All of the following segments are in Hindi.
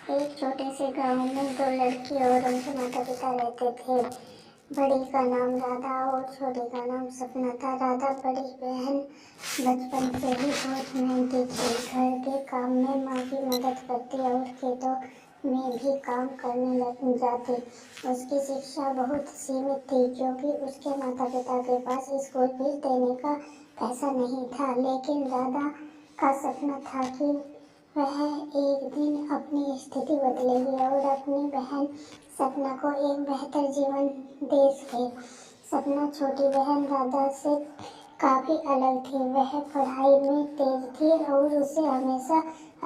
एक छोटे से गांव में दो लड़की और उनके माता पिता रहते थे। बड़ी का नाम राधा और छोटी का नाम सपना था। राधा बड़ी बहन बचपन से ही बहुत मेहनती थी। घर के काम में माँ की मदद करती और खेतों में भी काम करने लग जाती। उसकी शिक्षा बहुत सीमित थी क्योंकि उसके माता पिता के पास स्कूल फीस देने का पैसा नहीं था। लेकिन राधा का सपना था कि वह एक दिन अपनी स्थिति बदलेगी और अपनी बहन सपना को एक बेहतर जीवन दे सके। सपना छोटी बहन राधा से काफ़ी अलग थी। वह पढ़ाई में तेज थी और उसे हमेशा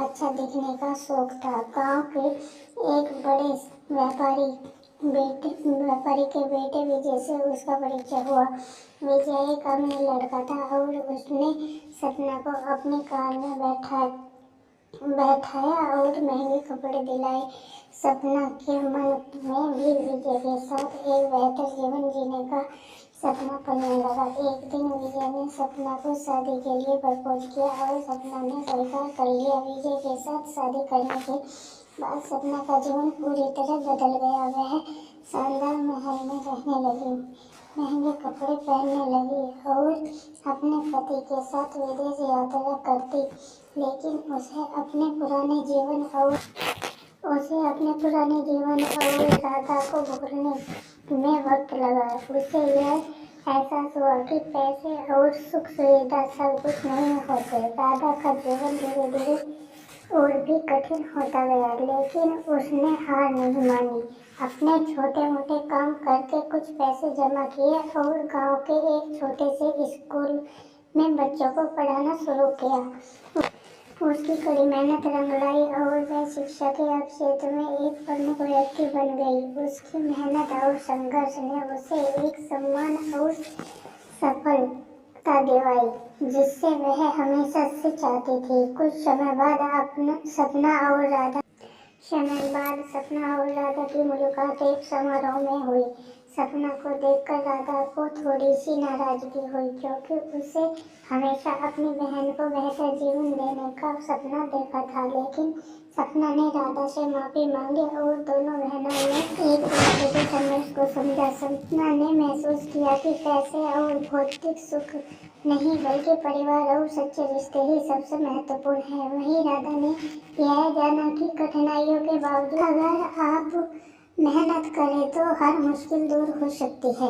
अच्छा दिखने का शौक था। गांव के एक बड़े व्यापारी के बेटे विजय से उसका परिचय हुआ। विजय एक अमीर लड़का था और उसने सपना को अपनी कार में बैठाया और महंगे कपड़े दिलाए। सपना के मन में भी विजय के साथ एक बेहतर जीवन जीने का सपना पलने लगा। एक दिन विजय ने सपना को शादी के लिए प्रपोज किया और सपना ने स्वीकार कर लिया। विजय के साथ शादी करने के बाद सपना का जीवन पूरी तरह बदल गया। वह शानदार महल में रहने लगी, महंगे कपड़े पहनने लगी और अपने पति के साथ विदेश यात्रा करती। लेकिन उसे अपने पुराने जीवन और राधा को भूलने में वक्त लगा। उसे यह एहसास हुआ कि पैसे और सुख सुविधा सब कुछ नहीं होते। राधा का जीवन धीरे धीरे और भी कठिन होता गया, लेकिन उसने हार नहीं मानी। अपने छोटे मोटे काम करके कुछ पैसे जमा किए और गांव के एक छोटे से स्कूल में बच्चों को पढ़ाना शुरू किया। उसकी कड़ी मेहनत रंग लाई और वह शिक्षा के क्षेत्र में एक प्रमुख व्यक्ति बन गई। उसकी मेहनत और संघर्ष ने उसे एक सम्मान और सफलता दिलवाई, जिससे वह हमेशा से चाहती थी। कुछ समय बाद सपना और राधा की मुलाकात एक समारोह में हुई। सपना को देखकर राधा को थोड़ी सी नाराजगी हुई क्योंकि उसे हमेशा अपनी बहन को बेहतर जीवन देने का सपना देखा था। लेकिन सपना ने राधा से माफी मांगी और दोनों बहनों ने एक दूसरे के संघर्ष को समझा। सपना ने महसूस किया कि पैसे और भौतिक सुख नहीं बल्कि परिवार और सच्चे रिश्ते ही सबसे महत्वपूर्ण है। वहीं राधा ने यह जाना कि कठिनाइयों के बावजूद अगर आप मेहनत करें तो हर मुश्किल दूर हो सकती है।